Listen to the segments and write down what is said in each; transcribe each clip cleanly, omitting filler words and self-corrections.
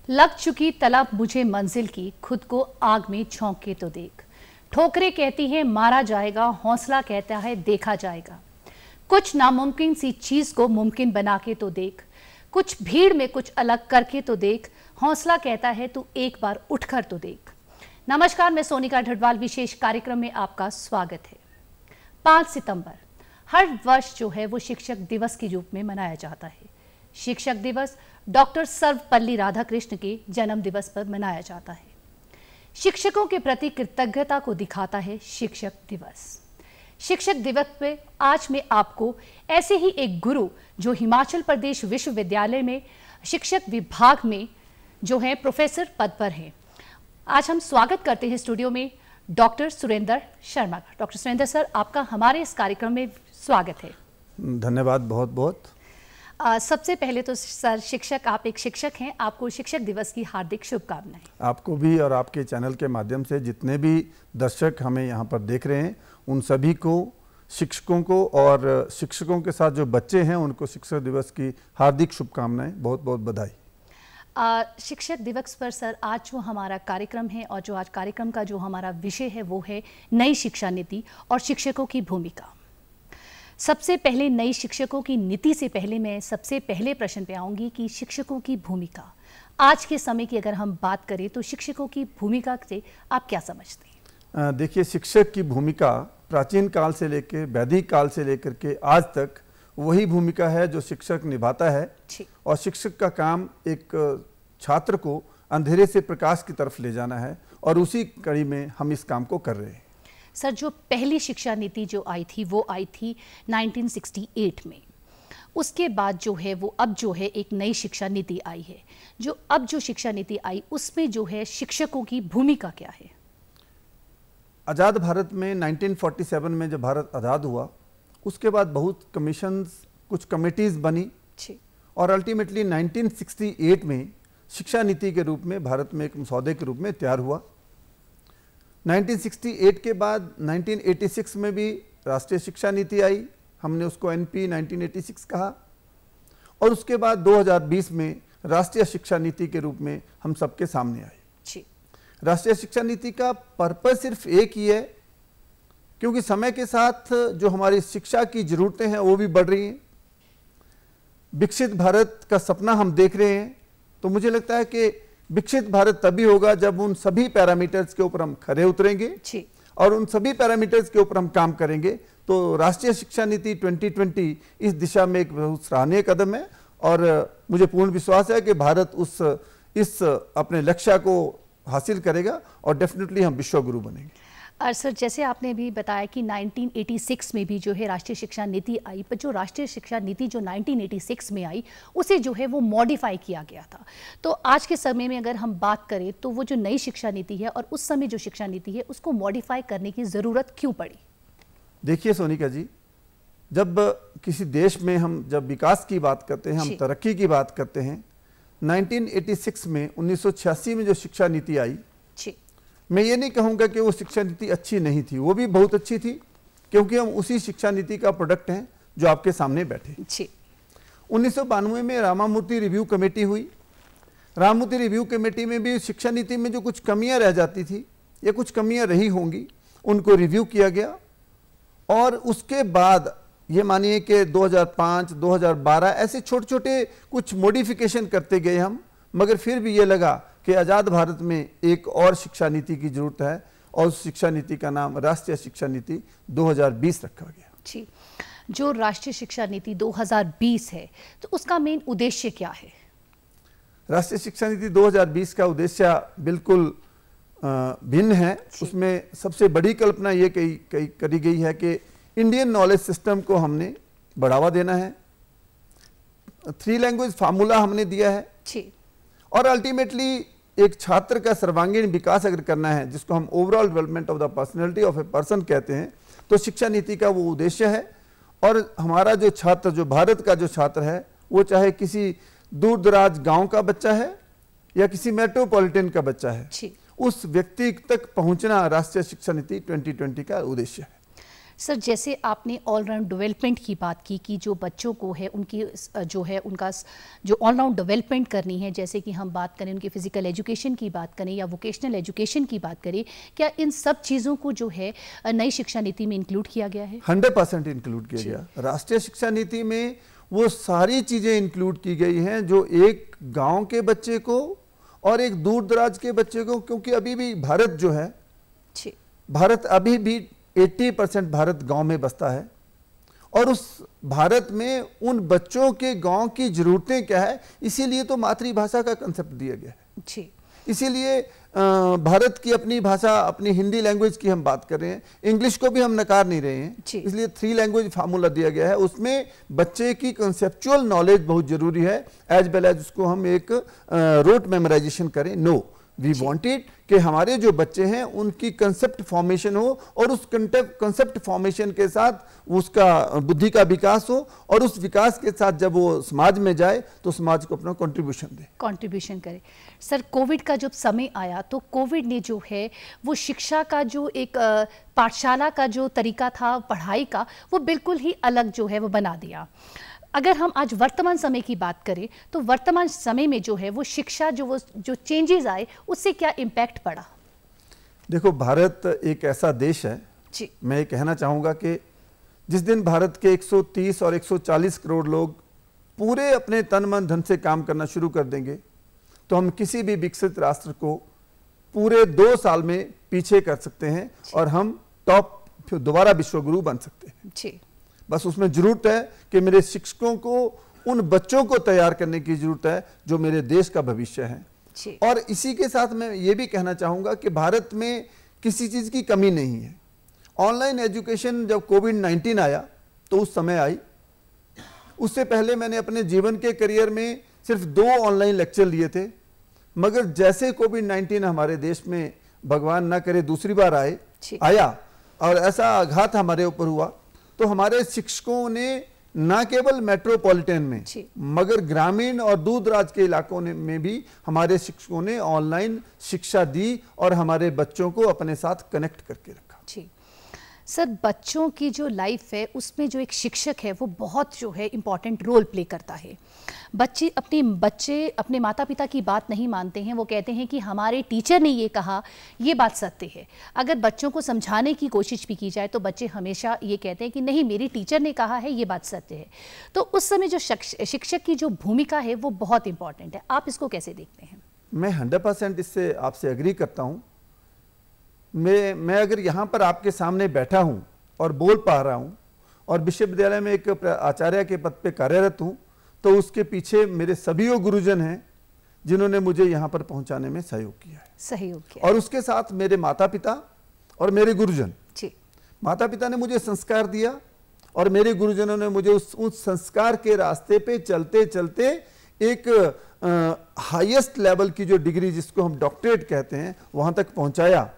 लग चुकी तलब मुझे मंजिल की, खुद को आग में झोंक के तो देख। ठोकरें कहती हैं मारा जाएगा, हौसला कहता है देखा जाएगा। कुछ नामुमकिन सी चीज को मुमकिन बना के तो देख। कुछ भीड़ में कुछ अलग करके तो देख। हौसला कहता है तू एक बार उठकर तो देख। नमस्कार, मैं सोनिका ढडवाल, विशेष कार्यक्रम में आपका स्वागत है। 5 सितंबर हर वर्ष जो है वो शिक्षक दिवस के रूप में मनाया जाता है। शिक्षक दिवस डॉक्टर सर्वपल्ली राधाकृष्ण के जन्म दिवस पर मनाया जाता है। शिक्षकों के प्रति कृतज्ञता को दिखाता है शिक्षक दिवस। शिक्षक दिवस पे आज मैं आपको ऐसे ही एक गुरु जो हिमाचल प्रदेश विश्वविद्यालय में शिक्षक विभाग में जो है प्रोफेसर पद पर हैं, आज हम स्वागत करते हैं स्टूडियो में डॉक्टर सुरेंद्र शर्मा का। डॉक्टर सुरेंद्र सर, आपका हमारे इस कार्यक्रम में स्वागत है। धन्यवाद, बहुत बहुत। सबसे पहले तो सर, शिक्षक, आप एक शिक्षक हैं, आपको शिक्षक दिवस की हार्दिक शुभकामनाएं। आपको भी और आपके चैनल के माध्यम से जितने भी दर्शक हमें यहाँ पर देख रहे हैं उन सभी को, शिक्षकों को और शिक्षकों के साथ जो बच्चे हैं उनको शिक्षक दिवस की हार्दिक शुभकामनाएं, बहुत बहुत बधाई। शिक्षक दिवस पर सर आज जो हमारा कार्यक्रम है और जो आज कार्यक्रम का जो हमारा विषय है वो है नई शिक्षा नीति और शिक्षकों की भूमिका। सबसे पहले नई शिक्षकों की नीति से पहले मैं सबसे पहले प्रश्न पे आऊंगी कि शिक्षकों की भूमिका आज के समय की अगर हम बात करें तो शिक्षकों की भूमिका से आप क्या समझते हैं? देखिए, शिक्षक की भूमिका प्राचीन काल से लेकर वैदिक काल से लेकर के आज तक वही भूमिका है जो शिक्षक निभाता है। और शिक्षक का काम एक छात्र को अंधेरे से प्रकाश की तरफ ले जाना है और उसी कड़ी में हम इस काम को कर रहे हैं। सर, जो पहली शिक्षा नीति जो आई थी वो आई थी 1968 में। उसके बाद जो है वो अब जो है एक नई शिक्षा नीति आई है। जो अब जो शिक्षा नीति आई उसमें जो है शिक्षकों की भूमिका क्या है? आज़ाद भारत में 1947 में जब भारत आज़ाद हुआ उसके बाद बहुत कमीशंस, कुछ कमेटीज बनी और अल्टीमेटली 1968 में शिक्षा नीति के रूप में भारत में एक मसौदे के रूप में तैयार हुआ। 1968 के बाद 1986 में भी राष्ट्रीय शिक्षा नीति आई, हमने उसको एनपी 1986 कहा। और उसके बाद 2020 में राष्ट्रीय शिक्षा नीति के रूप में हम सबके सामने आई। राष्ट्रीय शिक्षा नीति का पर्पस सिर्फ एक ही है, क्योंकि समय के साथ जो हमारी शिक्षा की जरूरतें हैं वो भी बढ़ रही हैं। विकसित भारत का सपना हम देख रहे हैं, तो मुझे लगता है कि विकसित भारत तभी होगा जब उन सभी पैरामीटर्स के ऊपर हम खरे उतरेंगे और उन सभी पैरामीटर्स के ऊपर हम काम करेंगे। तो राष्ट्रीय शिक्षा नीति 2020 इस दिशा में एक बहुत सराहनीय कदम है और मुझे पूर्ण विश्वास है कि भारत इस अपने लक्ष्य को हासिल करेगा और डेफिनेटली हम विश्व गुरु बनेंगे। और सर, जैसे आपने भी बताया कि 1986 में भी जो है राष्ट्रीय शिक्षा नीति आई, पर जो राष्ट्रीय शिक्षा नीति जो 1986 में आई उसे जो है वो मॉडिफाई किया गया था। तो आज के समय में अगर हम बात करें तो वो जो नई शिक्षा नीति है और उस समय जो शिक्षा नीति है उसको मॉडिफाई करने की ज़रूरत क्यों पड़ी? देखिए सोनिका जी, जब किसी देश में हम जब विकास की बात करते हैं, हम तरक्की की बात करते हैं, 1986 में 1986 में जो शिक्षा नीति आई, मैं ये नहीं कहूँगा कि वो शिक्षा नीति अच्छी नहीं थी, वो भी बहुत अच्छी थी, क्योंकि हम उसी शिक्षा नीति का प्रोडक्ट हैं जो आपके सामने बैठे। 1992 में रामामूर्ति रिव्यू कमेटी हुई। रामामूर्ति रिव्यू कमेटी में भी शिक्षा नीति में जो कुछ कमियां रह जाती थी या कुछ कमियां रही होंगी उनको रिव्यू किया गया। और उसके बाद ये मानिए कि 2005, 2012 ऐसे छोटे छोटे कुछ मॉडिफिकेशन करते गए हम, मगर फिर भी ये लगा कि आज़ाद भारत में एक और शिक्षा नीति की जरूरत है और उस शिक्षा नीति का नाम राष्ट्रीय शिक्षा नीति 2020 रखा गया। जी, जो राष्ट्रीय शिक्षा नीति 2020 है तो उसका मेन उद्देश्य क्या है? राष्ट्रीय शिक्षा नीति 2020 का उद्देश्य बिल्कुल भिन्न है। उसमें सबसे बड़ी कल्पना ये करी गई है कि इंडियन नॉलेज सिस्टम को हमने बढ़ावा देना है। 3 लैंग्वेज फार्मूला हमने दिया है और अल्टीमेटली एक छात्र का सर्वांगीण विकास अगर करना है, जिसको हम overall development of the personality of a person कहते हैं, तो शिक्षा नीति का वो उद्देश्य है। और हमारा जो छात्र, जो भारत का जो छात्र है, वो चाहे किसी दूर दराज गांव का बच्चा है या किसी मेट्रोपॉलिटन का बच्चा है, उस व्यक्ति तक पहुंचना राष्ट्रीय शिक्षा नीति 2020 का उद्देश्य है। सर जैसे आपने ऑलराउंड डेवलपमेंट की बात की कि जो बच्चों को है उनकी जो है उनका जो ऑलराउंड डेवलपमेंट करनी है, जैसे कि हम बात करें उनकी फिजिकल एजुकेशन की बात करें या वोकेशनल एजुकेशन की बात करें, क्या इन सब चीज़ों को जो है नई शिक्षा नीति में इंक्लूड किया गया है? 100% इंक्लूड किया गया। राष्ट्रीय शिक्षा नीति में वो सारी चीजें इंक्लूड की गई हैं जो एक गांव के बच्चे को और एक दूर दराज के बच्चे को, क्योंकि अभी भी भारत जो है, भारत अभी भी 80% भारत गांव में बसता है और उस भारत में उन बच्चों के गांव की जरूरतें क्या है, इसीलिए तो मातृभाषा का कंसेप्ट दिया गया है। इसीलिए भारत की अपनी भाषा, अपनी हिंदी लैंग्वेज की हम बात कर रहे हैं, इंग्लिश को भी हम नकार नहीं रहे हैं, इसलिए 3 लैंग्वेज फार्मूला दिया गया है। उसमें बच्चे की कंसेप्चुअल नॉलेज बहुत जरूरी है, एज वेल एज उसको हम एक रोट मेमोराइजेशन करें। नो, वी वांटेड कि हमारे जो बच्चे हैं उनकी कंसेप्ट फॉर्मेशन हो और उस कंसेप्ट फॉर्मेशन के साथ उसका बुद्धि का विकास हो और उस विकास के साथ जब वो समाज में जाए तो समाज को अपना कंट्रीब्यूशन करे। सर कोविड का जब समय आया तो कोविड ने जो है वो शिक्षा का जो एक पाठशाला का जो तरीका था पढ़ाई का, वो बिल्कुल ही अलग जो है वो बना दिया। अगर हम आज वर्तमान समय की बात करें तो वर्तमान समय में जो है वो शिक्षा जो चेंजेस आए उससे क्या इम्पैक्ट पड़ा? देखो, भारत एक ऐसा देश है जी। मैं ये कहना चाहूँगा कि जिस दिन भारत के 130 और 140 करोड़ लोग पूरे अपने तन मन धन से काम करना शुरू कर देंगे तो हम किसी भी विकसित राष्ट्र को पूरे 2 साल में पीछे कर सकते हैं और हम टॉप फिर दोबारा विश्वगुरु बन सकते हैं जी। बस उसमें जरूरत है कि मेरे शिक्षकों को उन बच्चों को तैयार करने की जरूरत है जो मेरे देश का भविष्य है। और इसी के साथ मैं ये भी कहना चाहूँगा कि भारत में किसी चीज़ की कमी नहीं है। ऑनलाइन एजुकेशन जब कोविड-19 आया तो उस समय आई, उससे पहले मैंने अपने जीवन के करियर में सिर्फ 2 ऑनलाइन लेक्चर लिए थे, मगर जैसे कोविड-19 हमारे देश में भगवान ना करे दूसरी बार आया और ऐसा आघात हमारे ऊपर हुआ तो हमारे शिक्षकों ने न केवल मेट्रोपॉलिटन में मगर ग्रामीण और दूर दराज के इलाकों में भी हमारे शिक्षकों ने ऑनलाइन शिक्षा दी और हमारे बच्चों को अपने साथ कनेक्ट करके रखा। सर बच्चों की जो लाइफ है उसमें जो एक शिक्षक है वो बहुत जो है इम्पॉर्टेंट रोल प्ले करता है। बच्चे अपने माता पिता की बात नहीं मानते हैं, वो कहते हैं कि हमारे टीचर ने ये कहा, ये बात सत्य है। अगर बच्चों को समझाने की कोशिश भी की जाए तो बच्चे हमेशा ये कहते हैं कि नहीं मेरी टीचर ने कहा है, ये बात सत्य है। तो उस समय जो शिक्षक की जो भूमिका है वो बहुत इंपॉर्टेंट है, आप इसको कैसे देखते हैं? मैं 100% इससे आपसे एग्री करता हूँ। मैं अगर यहाँ पर आपके सामने बैठा हूँ और बोल पा रहा हूँ और विश्वविद्यालय में एक आचार्य के पद पे कार्यरत हूँ तो उसके पीछे मेरे सभी वो गुरुजन हैं जिन्होंने मुझे यहाँ पर पहुँचाने में सहयोग किया है। और उसके साथ मेरे माता पिता और मेरे गुरुजन। माता पिता ने मुझे संस्कार दिया और मेरे गुरुजनों ने मुझे उस संस्कार के रास्ते पे चलते चलते एक हाईएस्ट लेवल की जो डिग्री जिसको हम डॉक्टरेट कहते हैं वहाँ तक पहुँचाया।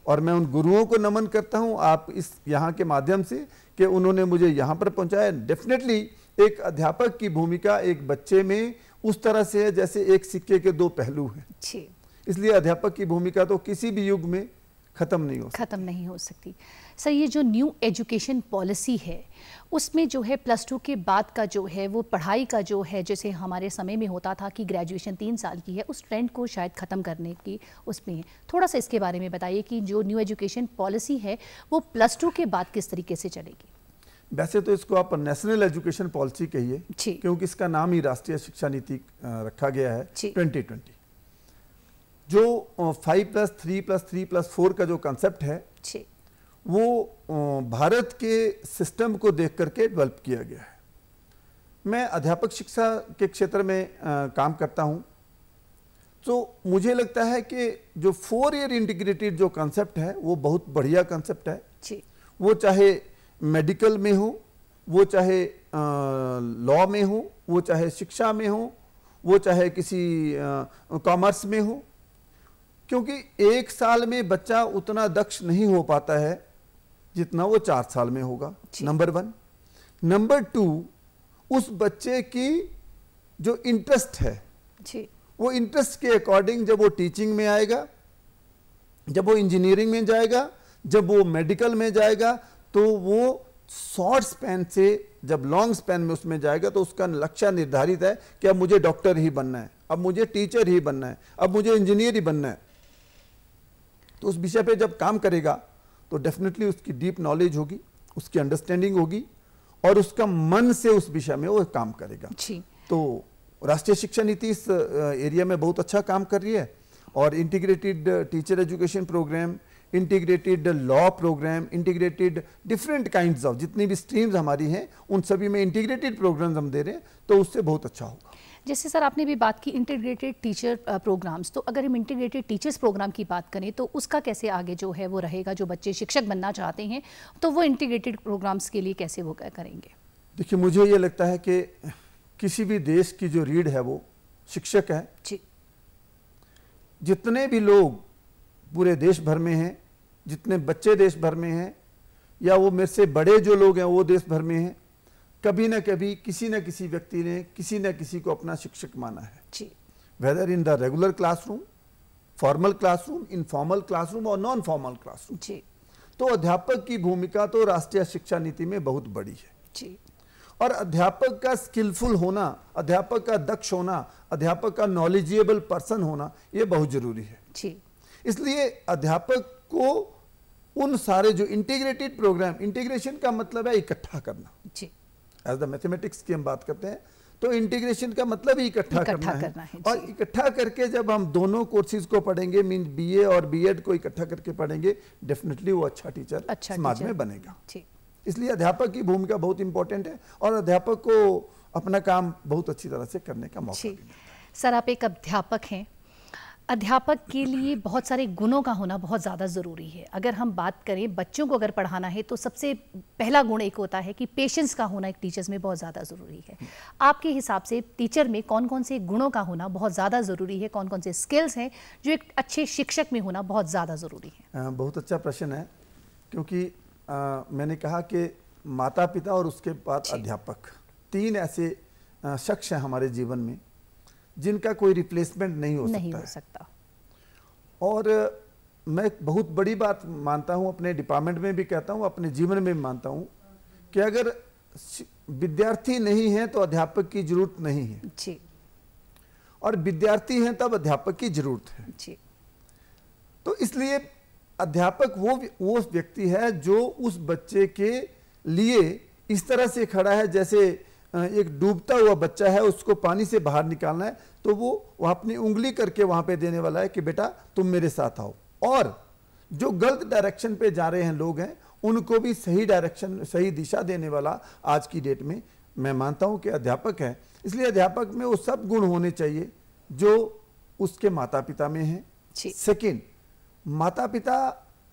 और मैं उन गुरुओं को नमन करता हूं आप इस यहाँ के माध्यम से कि उन्होंने मुझे यहाँ पर पहुँचाया। डेफिनेटली एक अध्यापक की भूमिका एक बच्चे में उस तरह से है जैसे एक सिक्के के 2 पहलू हैं, इसलिए अध्यापक की भूमिका तो किसी भी युग में खत्म नहीं हो सकती। सर ये जो न्यू एजुकेशन पॉलिसी है उसमें जो है +2 के बाद का जो है वो पढ़ाई का जो है, जैसे हमारे समय में होता था कि ग्रेजुएशन 3 साल की है, उस ट्रेंड को शायद ख़त्म करने की उसमें है। थोड़ा सा इसके बारे में बताइए कि जो न्यू एजुकेशन पॉलिसी है वो +2 के बाद किस तरीके से चलेगी? वैसे तो इसको आप नेशनल एजुकेशन पॉलिसी कहिए क्योंकि इसका नाम ही राष्ट्रीय शिक्षा नीति रखा गया है 2020। जो 5+3+3+4 का जो कंसेप्ट है वो भारत के सिस्टम को देख करके डेवलप किया गया है। मैं अध्यापक शिक्षा के क्षेत्र में काम करता हूं तो मुझे लगता है कि जो 4 ईयर इंटीग्रेटेड जो कंसेप्ट है वो बहुत बढ़िया कंसेप्ट है। वो चाहे मेडिकल में हो, वो चाहे लॉ में हो, वो चाहे शिक्षा में हो, वो चाहे किसी कॉमर्स में हो, क्योंकि 1 साल में बच्चा उतना दक्ष नहीं हो पाता है जितना वो 4 साल में होगा, नंबर 1। नंबर 2, उस बच्चे की जो इंटरेस्ट है वो इंटरेस्ट के अकॉर्डिंग जब वो टीचिंग में आएगा, जब वो इंजीनियरिंग में जाएगा, जब वो मेडिकल में जाएगा तो वो शॉर्ट स्पैन से जब लॉन्ग स्पैन में उसमें जाएगा तो उसका लक्ष्य निर्धारित है कि अब मुझे डॉक्टर ही बनना है, अब मुझे टीचर ही बनना है, अब मुझे इंजीनियर ही बनना है। तो उस विषय पे जब काम करेगा तो डेफिनेटली उसकी डीप नॉलेज होगी, उसकी अंडरस्टैंडिंग होगी और उसका मन से उस विषय में वो काम करेगा। तो राष्ट्रीय शिक्षा नीति इस एरिया में बहुत अच्छा काम कर रही है और integrated teacher education programme, integrated law programme, integrated different kinds of जितनी भी स्ट्रीम्स हमारी हैं उन सभी में इंटीग्रेटेड प्रोग्राम्स हम दे रहे हैं, तो उससे बहुत अच्छा होगा। जैसे सर आपने भी बात की इंटीग्रेटेड टीचर प्रोग्राम्स, तो अगर हम इंटीग्रेटेड टीचर्स प्रोग्राम की बात करें तो उसका कैसे आगे जो है वो रहेगा? जो बच्चे शिक्षक बनना चाहते हैं तो वो इंटीग्रेटेड प्रोग्राम्स के लिए कैसे वो करेंगे? देखिए, मुझे ये लगता है कि किसी भी देश की जो रीढ़ है वो शिक्षक है जी। जितने भी लोग पूरे देश भर में हैं, जितने बच्चे देश भर में हैं या वो मेरे से बड़े जो लोग हैं वो देश भर में हैं, कभी ना कभी किसी न किसी व्यक्ति ने किसी न किसी को अपना शिक्षक माना है जी। Whether in the regular classroom, formal classroom, informal classroom और नॉन फॉर्मल क्लासरूम जी। तो अध्यापक की भूमिका तो राष्ट्रीय शिक्षा नीति में बहुत बड़ी है जी। और अध्यापक का स्किलफुल होना, अध्यापक का दक्ष होना, अध्यापक का नॉलेजेबल पर्सन होना ये बहुत जरूरी है जी। इसलिए अध्यापक को उन सारे जो इंटीग्रेटेड प्रोग्राम, इंटीग्रेशन का मतलब है इकट्ठा करना जी। एज द मैथमेटिक्स की हम बात करते हैं तो इंटीग्रेशन का मतलब ही इकट्ठा करना है और इकट्ठा करके जब हम दोनों कोर्सेज को पढ़ेंगे, मीन बीए और बीएड को इकट्ठा करके पढ़ेंगे, डेफिनेटली वो अच्छा टीचर समाज में बनेगा। इसलिए अध्यापक की भूमिका बहुत इंपॉर्टेंट है और अध्यापक को अपना काम बहुत अच्छी तरह से करने का मौका मिलता है। सर आप एक अध्यापक हैं, अध्यापक के लिए बहुत सारे गुणों का होना बहुत ज़्यादा ज़रूरी है। अगर हम बात करें बच्चों को अगर पढ़ाना है तो सबसे पहला गुण एक होता है कि पेशेंस का होना एक टीचर्स में बहुत ज़्यादा ज़रूरी है। आपके हिसाब से टीचर में कौन कौन से गुणों का होना बहुत ज़्यादा ज़रूरी है, कौन कौन से स्किल्स हैं जो एक अच्छे शिक्षक में होना बहुत ज़्यादा ज़रूरी है? बहुत अच्छा प्रश्न है क्योंकि मैंने कहा कि माता पिता और उसके बाद अध्यापक, तीन ऐसे शख्स हैं हमारे जीवन में जिनका कोई रिप्लेसमेंट नहीं हो सकता। और मैं बहुत बड़ी बात मानता हूं, अपने डिपार्टमेंट में भी कहता हूं, अपने जीवन में भी मानता हूं कि अगर विद्यार्थी नहीं है तो अध्यापक की जरूरत नहीं है जी। और विद्यार्थी हैं तब अध्यापक की जरूरत है जी। तो इसलिए अध्यापक वो व्यक्ति है जो उस बच्चे के लिए इस तरह से खड़ा है जैसे एक डूबता हुआ बच्चा है, उसको पानी से बाहर निकालना है तो वो अपनी उंगली करके वहां पे देने वाला है कि बेटा तुम मेरे साथ आओ। और जो गलत डायरेक्शन पे जा रहे हैं लोग हैं उनको भी सही डायरेक्शन, सही दिशा देने वाला आज की डेट में मैं मानता हूं कि अध्यापक है। इसलिए अध्यापक में वो सब गुण होने चाहिए जो उसके माता पिता में है। सेकेंड, माता पिता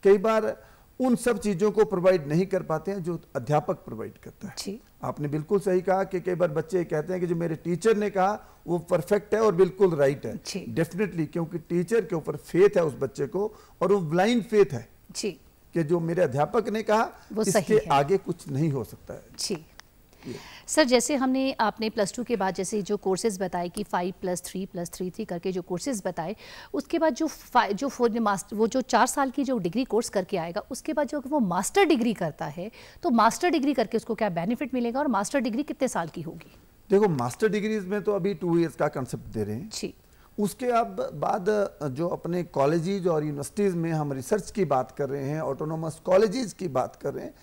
कई बार उन सब चीजों को प्रोवाइड नहीं कर पाते हैं जो अध्यापक प्रोवाइड करता है। आपने बिल्कुल सही कहा कि कई बार बच्चे कहते हैं कि जो मेरे टीचर ने कहा वो परफेक्ट है और बिल्कुल राइट है। डेफिनेटली, क्योंकि टीचर के ऊपर फेथ है उस बच्चे को और वो ब्लाइंड फेथ है कि जो मेरे अध्यापक ने कहा इसके आगे कुछ नहीं हो सकता है। सर जैसे आपने +2 के बाद जैसे जो कोर्सेज बताए कि 5+3+3 करके जो कोर्सेज बताए, उसके बाद वो जो 4 साल की जो डिग्री कोर्स करके आएगा उसके बाद जो वो मास्टर डिग्री करता है तो मास्टर डिग्री करके उसको क्या बेनिफिट मिलेगा और मास्टर डिग्री कितने साल की होगी? देखो, मास्टर डिग्रीज में तो अभी 2 इयर्स का कंसेप्ट दे रहे हैं जी। उसके बाद जो अपने कॉलेजेज और यूनिवर्सिटीज में हम रिसर्च की बात कर रहे हैं, ऑटोनोमस कॉलेजेस की बात कर रहे हैं,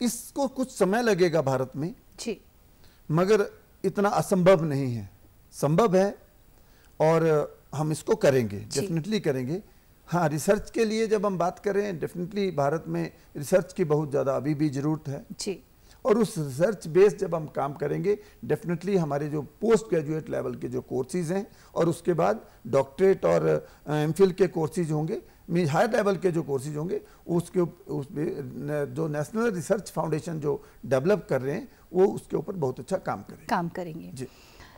इसको कुछ समय लगेगा भारत में जी, मगर इतना असंभव नहीं है, संभव है और हम इसको करेंगे, डेफिनेटली करेंगे। हाँ, रिसर्च के लिए जब हम बात कर रहे हैं, डेफिनेटली भारत में रिसर्च की बहुत ज़्यादा अभी भी ज़रूरत है जी। और उस रिसर्च बेस जब हम काम करेंगे, डेफिनेटली हमारे जो पोस्ट ग्रेजुएट लेवल के जो कोर्सेज हैं और उसके बाद डॉक्टरेट और एमफिल के कोर्सेज होंगे, हायर लेवल के जो कोर्सेज होंगे, उसमें जो नेशनल रिसर्च फाउंडेशन जो डेवलप कर रहे हैं वो उसके ऊपर बहुत अच्छा काम करेंगे जी।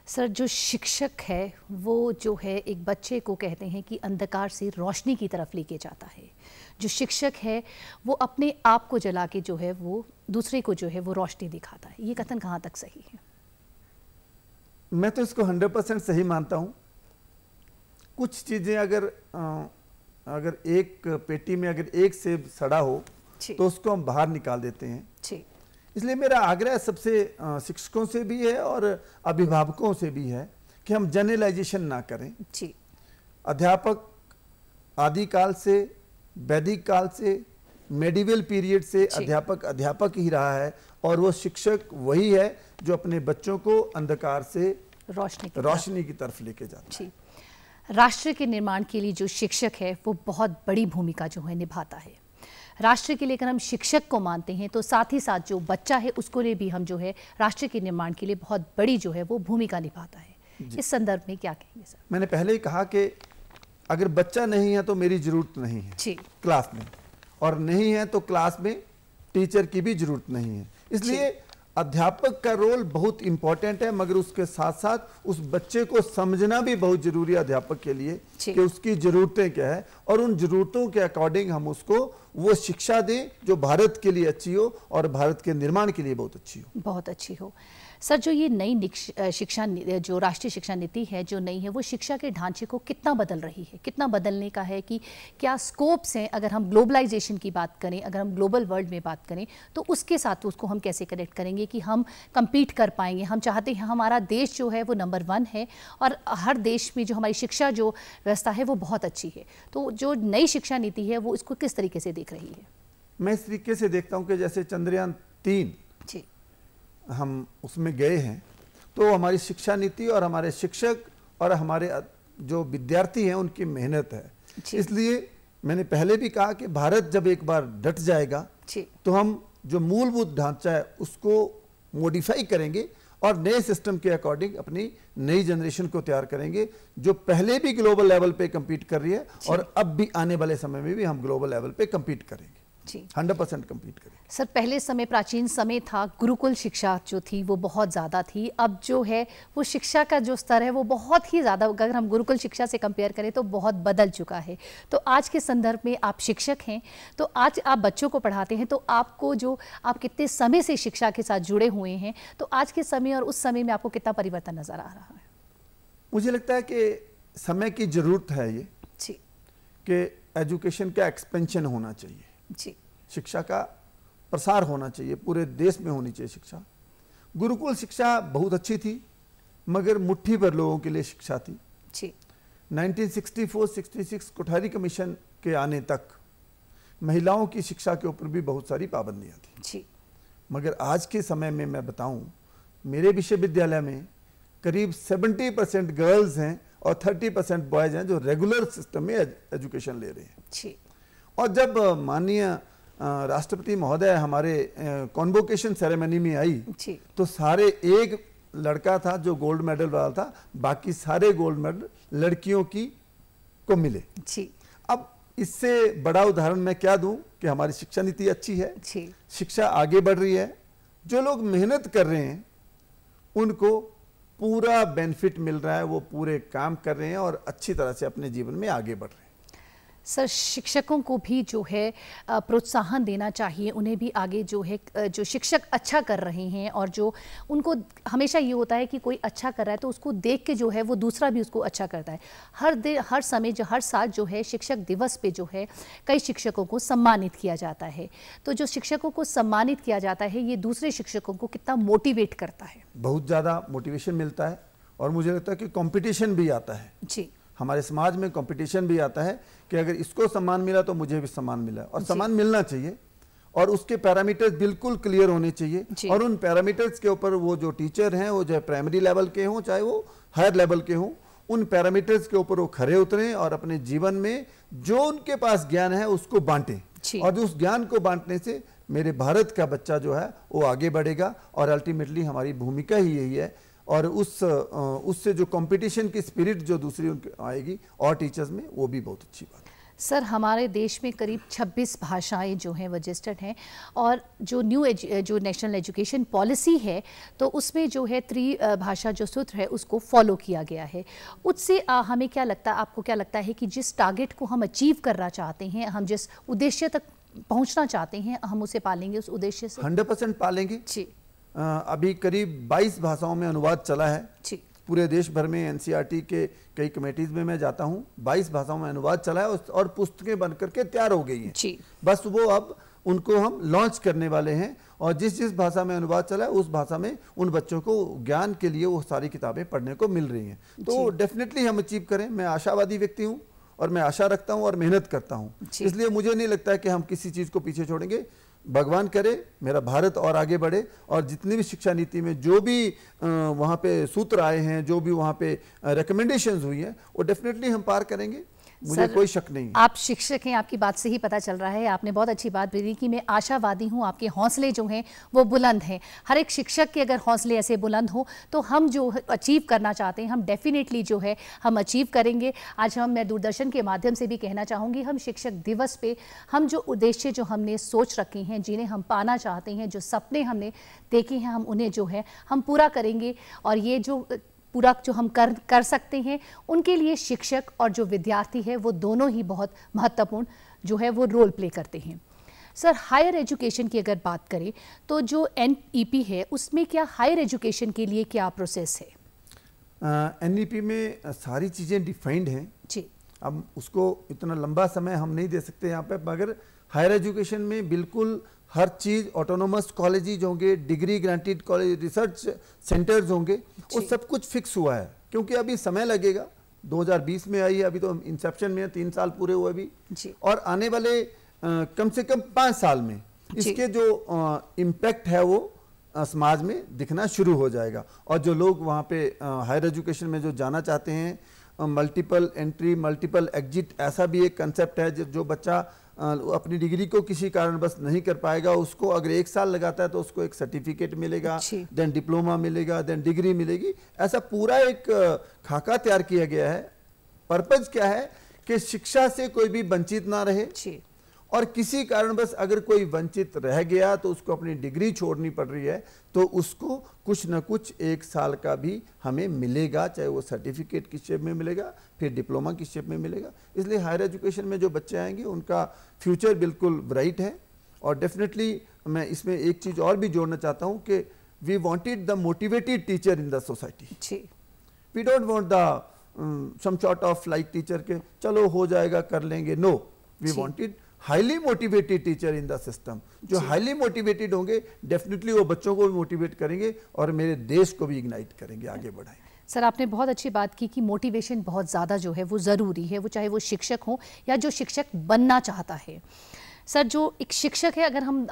सर, जो शिक्षक है वो जो है एक बच्चे को कहते हैं कि अंधकार से रोशनी की तरफ लेके जाता है। जो शिक्षक है वो अपने आप को जला के जो है वो दूसरे को जो है वो रोशनी दिखाता है। ये कथन कहाँ तक सही है? मैं तो इसको 100% सही मानता हूँ। कुछ चीज़ें अगर एक पेटी में अगर एक सेब सड़ा हो तो उसको हम बाहर निकाल देते हैं। इसलिए मेरा आग्रह सबसे शिक्षकों से भी है और अभिभावकों से भी है कि हम जनरलाइजेशन ना करें। अध्यापक आदिकाल से, वैदिक काल से, मेडिवल पीरियड से अध्यापक ही रहा है और वो शिक्षक वही है जो अपने बच्चों को अंधकार से रोशनी की तरफ लेके जाता है। राष्ट्र के निर्माण के लिए जो शिक्षक है वो बहुत बड़ी भूमिका जो है निभाता है। राष्ट्र के लिए अगर हम शिक्षक को मानते हैं तो साथ ही साथ जो बच्चा है उसको लिए भी हम जो है राष्ट्र के निर्माण के लिए बहुत बड़ी जो है वो भूमिका निभाता है। इस संदर्भ में क्या कहेंगे सर? मैंने पहले ही कहा कि अगर बच्चा नहीं है तो मेरी जरूरत नहीं है क्लास में, और नहीं है तो क्लास में टीचर की भी जरूरत नहीं है। इसलिए अध्यापक का रोल बहुत इंपॉर्टेंट है, मगर उसके साथ साथ उस बच्चे को समझना भी बहुत जरूरी है अध्यापक के लिए कि उसकी जरूरतें क्या है और उन जरूरतों के अकॉर्डिंग हम उसको वो शिक्षा दें जो भारत के लिए अच्छी हो और भारत के निर्माण के लिए बहुत अच्छी हो। सर, जो ये नई शिक्षा जो राष्ट्रीय शिक्षा नीति है जो नई है वो शिक्षा के ढांचे को कितना बदल रही है, कितना बदलने का है कि क्या स्कोप्स हैं? अगर हम ग्लोबलाइजेशन की बात करें, अगर हम ग्लोबल वर्ल्ड में बात करें तो उसके साथ उसको हम कैसे कनेक्ट करेंगे कि हम कम्पीट कर पाएंगे? हम चाहते हैं हमारा देश जो है वो नंबर 1 है और हर देश में जो हमारी शिक्षा जो व्यवस्था है वो बहुत अच्छी है, तो जो नई शिक्षा नीति है वो इसको किस तरीके से देख रही है? मैं इस तरीके से देखता हूँ कि जैसे चंद्रयान 3 हम उसमें गए हैं तो हमारी शिक्षा नीति और हमारे शिक्षक और हमारे जो विद्यार्थी हैं उनकी मेहनत है। इसलिए मैंने पहले भी कहा कि भारत जब एक बार डट जाएगा तो हम जो मूलभूत ढांचा है उसको मॉडिफाई करेंगे और नए सिस्टम के अकॉर्डिंग अपनी नई जनरेशन को तैयार करेंगे जो पहले भी ग्लोबल लेवल पे कम्पीट कर रही है और अब भी आने वाले समय में भी हम ग्लोबल लेवल पे कम्पीट करेंगे। 100% कम्पीट करें। सर, पहले समय प्राचीन समय था, गुरुकुल शिक्षा जो थी वो बहुत ज़्यादा थी। अब जो है वो शिक्षा का जो स्तर है वो बहुत ही ज़्यादा, अगर हम गुरुकुल शिक्षा से कंपेयर करें तो बहुत बदल चुका है। तो आज के संदर्भ में आप शिक्षक हैं, तो आज आप बच्चों को पढ़ाते हैं, तो आपको जो आप कितने समय से शिक्षा के साथ जुड़े हुए हैं, तो आज के समय और उस समय में आपको कितना परिवर्तन नज़र आ रहा है? मुझे लगता है कि समय की ज़रूरत है ये कि एजुकेशन का एक्सपेंशन होना चाहिए, शिक्षा का प्रसार होना चाहिए, पूरे देश में होनी चाहिए शिक्षा। गुरुकुल शिक्षा बहुत अच्छी थी मगर मुट्ठी भर लोगों के लिए शिक्षा थी। 1964-66 कोठारी कमीशन के आने तक महिलाओं की शिक्षा के ऊपर भी बहुत सारी पाबंदियां थी। मगर आज के समय में मैं बताऊं, मेरे विश्वविद्यालय में करीब 70% गर्ल्स हैं और 30% बॉयज हैं जो रेगुलर सिस्टम में एजुकेशन ले रहे हैं। और जब माननीय राष्ट्रपति महोदय हमारे कॉन्वोकेशन सेरेमनी में आई तो सारे एक लड़का था जो गोल्ड मेडल वाला था, बाकी सारे गोल्ड मेडल लड़कियों को मिले। अब इससे बड़ा उदाहरण मैं क्या दूं कि हमारी शिक्षा नीति अच्छी है, शिक्षा आगे बढ़ रही है, जो लोग मेहनत कर रहे हैं उनको पूरा बेनिफिट मिल रहा है, वो पूरे काम कर रहे हैं और अच्छी तरह से अपने जीवन में आगे बढ़ रहे हैं। सर, शिक्षकों को भी जो है प्रोत्साहन देना चाहिए, उन्हें भी आगे जो है, जो शिक्षक अच्छा कर रहे हैं और जो उनको हमेशा ये होता है कि कोई अच्छा कर रहा है तो उसको देख के जो है वो दूसरा भी उसको अच्छा करता है। हर समय जो हर साल जो है शिक्षक दिवस पे जो है कई शिक्षकों को सम्मानित किया जाता है, तो जो शिक्षकों को सम्मानित किया जाता है ये दूसरे शिक्षकों को कितना मोटिवेट करता है? बहुत ज़्यादा मोटिवेशन मिलता है और मुझे लगता है कि कॉम्पिटिशन भी आता है। हमारे समाज में कंपटीशन भी आता है कि अगर इसको सम्मान मिला तो मुझे भी सम्मान मिला, और सम्मान मिलना चाहिए और उसके पैरामीटर्स बिल्कुल क्लियर होने चाहिए और उन पैरामीटर्स के ऊपर वो जो टीचर हैं वो चाहे प्राइमरी लेवल के हों चाहे वो हायर लेवल के हों, उन पैरामीटर्स के ऊपर वो खरे उतरें और अपने जीवन में जो उनके पास ज्ञान है उसको बांटें और उस ज्ञान को बांटने से मेरे भारत का बच्चा जो है वो आगे बढ़ेगा और अल्टीमेटली हमारी भूमिका ही यही है। और उससे जो कंपटीशन की स्पिरिट जो दूसरी उनकी आएगी और टीचर्स में, वो भी बहुत अच्छी बात है। सर, हमारे देश में करीब 26 भाषाएं जो हैं रजिस्टर्ड हैं और जो जो नेशनल एजुकेशन पॉलिसी है तो उसमें जो है भाषा जो सूत्र है उसको फॉलो किया गया है। उससे हमें क्या लगता है, आपको क्या लगता है कि जिस टारगेट को हम अचीव करना चाहते हैं, हम जिस उद्देश्य तक पहुँचना चाहते हैं, हम उसे पालेंगे उस उद्देश्य से? 100% पालेंगे जी। अभी करीब 22 भाषाओं में अनुवाद चला है पूरे देश भर में। एनसीईआरटी के कई कमेटीज में मैं जाता हूं, 22 भाषाओं में अनुवाद चला है और पुस्तकें बन करके तैयार हो गई हैं। बस वो अब उनको हम लॉन्च करने वाले हैं, और जिस जिस भाषा में अनुवाद चला है उस भाषा में उन बच्चों को ज्ञान के लिए वो सारी किताबें पढ़ने को मिल रही हैं। तो डेफिनेटली हम अचीव करें। मैं आशावादी व्यक्ति हूँ और मैं आशा रखता हूँ और मेहनत करता हूँ, इसलिए मुझे नहीं लगता है कि हम किसी चीज़ को पीछे छोड़ेंगे। भगवान करे मेरा भारत और आगे बढ़े, और जितनी भी शिक्षा नीति में जो भी वहाँ पे सूत्र आए हैं, जो भी वहाँ पे रिकमेंडेशंस हुई हैं, वो डेफिनेटली हम पार करेंगे, मुझे कोई शक नहीं। आप शिक्षक हैं, आपकी बात से ही पता चल रहा है। आपने बहुत अच्छी बात बोली कि मैं आशावादी हूं, आपके हौसले जो हैं वो बुलंद हैं। हर एक शिक्षक के अगर हौसले ऐसे बुलंद हो तो हम जो अचीव करना चाहते हैं हम डेफिनेटली जो है हम अचीव करेंगे। आज मैं दूरदर्शन के माध्यम से भी कहना चाहूँगी, हम शिक्षक दिवस पे हम जो उद्देश्य जो हमने सोच रखे हैं, जिन्हें हम पाना चाहते हैं, जो सपने हमने देखे हैं, हम उन्हें जो है हम पूरा करेंगे। और ये जो पूरा जो हम कर सकते हैं, उनके लिए शिक्षक और जो विद्यार्थी है वो दोनों ही बहुत महत्वपूर्ण जो है वो रोल प्ले करते हैं। सर, हायर एजुकेशन की अगर बात करें तो जो NEP है उसमें क्या हायर एजुकेशन के लिए क्या प्रोसेस है? NEP में सारी चीज़ें डिफाइंड हैं जी। अब उसको इतना लंबा समय हम नहीं दे सकते यहाँ पे, मगर हायर एजुकेशन में बिल्कुल हर चीज़, ऑटोनोमस कॉलेजेज होंगे, degree granted college, research centres होंगे, वो सब कुछ फिक्स हुआ है। क्योंकि अभी समय लगेगा, 2020 में आई है, अभी तो इंसेप्शन में 3 साल पूरे हुए अभी, और आने वाले कम से कम 5 साल में इसके जो इम्पैक्ट है वो समाज में दिखना शुरू हो जाएगा। और जो लोग वहाँ पे हायर एजुकेशन में जो जाना चाहते हैं, मल्टीपल एंट्री मल्टीपल एग्जिट ऐसा भी एक कंसेप्ट है। जो बच्चा अपनी डिग्री को किसी कारणवश नहीं कर पाएगा, उसको अगर 1 साल लगाता है तो उसको एक सर्टिफिकेट मिलेगा, देन डिप्लोमा मिलेगा, देन डिग्री मिलेगी। ऐसा पूरा एक खाका तैयार किया गया है। पर्पज क्या है कि शिक्षा से कोई भी वंचित ना रहे, और किसी कारणवश अगर कोई वंचित रह गया तो उसको अपनी डिग्री छोड़नी पड़ रही है तो उसको कुछ न कुछ 1 साल का भी हमें मिलेगा, चाहे वो सर्टिफिकेट की शेप में मिलेगा, फिर डिप्लोमा की शेप में मिलेगा। इसलिए हायर एजुकेशन में जो बच्चे आएंगे उनका फ्यूचर बिल्कुल ब्राइट है। और डेफिनेटली मैं इसमें एक चीज़ और भी जोड़ना चाहता हूँ कि we wanted the motivated teacher in the society. We don't want the some sort of like teacher के चलो हो जाएगा कर लेंगे। No, we wanted highly motivated teacher in the system. जो हाईली मोटिवेटेड होंगे डेफिनेटली वो बच्चों को भी मोटिवेट करेंगे और मेरे देश को भी इग्नाइट करेंगे, आगे बढ़ाएंगे। सर, आपने बहुत अच्छी बात की कि मोटिवेशन बहुत ज़्यादा जो है वो ज़रूरी है, वो चाहे वो शिक्षक हो या जो शिक्षक बनना चाहता है। सर, जो एक शिक्षक है, अगर हम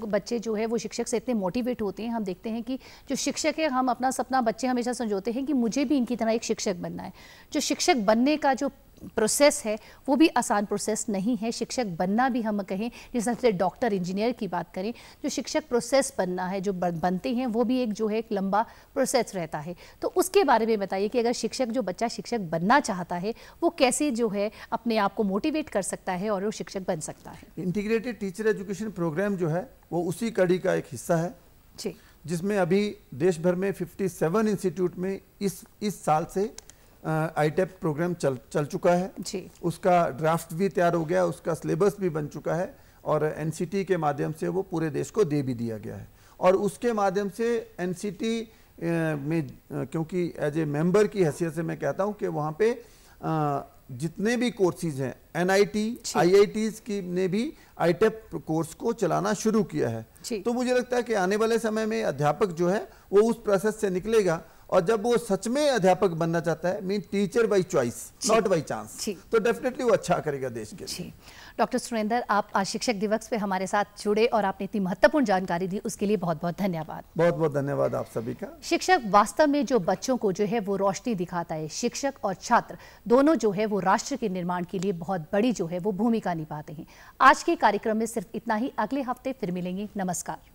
बच्चे जो है वो शिक्षक से इतने मोटिवेट होते हैं, हम देखते हैं कि जो शिक्षक है, हम अपना सपना बच्चे हमेशा संजोते हैं कि मुझे भी इनकी तरह एक शिक्षक बनना है। जो शिक्षक बनने का जो प्रोसेस है वो भी आसान प्रोसेस नहीं है। शिक्षक बनना भी हम कहें, जैसे डॉक्टर इंजीनियर की बात करें, जो शिक्षक प्रोसेस बनना है, जो बनते हैं वो भी एक जो है एक लंबा प्रोसेस रहता है। तो उसके बारे में बताइए कि अगर जो बच्चा शिक्षक बनना चाहता है वो कैसे जो है अपने आप को मोटिवेट कर सकता है और वो शिक्षक बन सकता है। इंटीग्रेटेड टीचर एजुकेशन प्रोग्राम जो है वो उसी कड़ी का एक हिस्सा है जी, जिसमें अभी देश भर में 57 इंस्टीट्यूट में इस साल से ITEP प्रोग्राम चल चुका है जी। उसका ड्राफ्ट भी तैयार हो गया, उसका सिलेबस भी बन चुका है, और NCT के माध्यम से वो पूरे देश को दे भी दिया गया है। और उसके माध्यम से NCT में, क्योंकि एज ए मेंबर की हैसियत से मैं कहता हूँ कि वहाँ पे जितने भी कोर्सेज हैं, NIT IITs की ने भी ITEP कोर्स को चलाना शुरू किया है। तो मुझे लगता है कि आने वाले समय में अध्यापक जो है वो उस प्रोसेस से निकलेगा, और जब वो सच में अध्यापक बनना चाहता है, mean teacher by choice not by chance, तो डेफिनेटली वो अच्छा करेगा देश के लिए। डॉक्टर सुरेंद्र, आप आज शिक्षक दिवस पे हमारे साथ जुड़े और आपने इतनी महत्वपूर्ण जानकारी दी, उसके लिए बहुत बहुत धन्यवाद। बहुत बहुत धन्यवाद आप सभी का। शिक्षक वास्तव में जो बच्चों को जो है वो रोशनी दिखाता है। शिक्षक और छात्र दोनों जो है वो राष्ट्र के निर्माण के लिए बहुत बड़ी जो है वो भूमिका निभाते हैं। आज के कार्यक्रम में सिर्फ इतना ही। अगले हफ्ते फिर मिलेंगे। नमस्कार।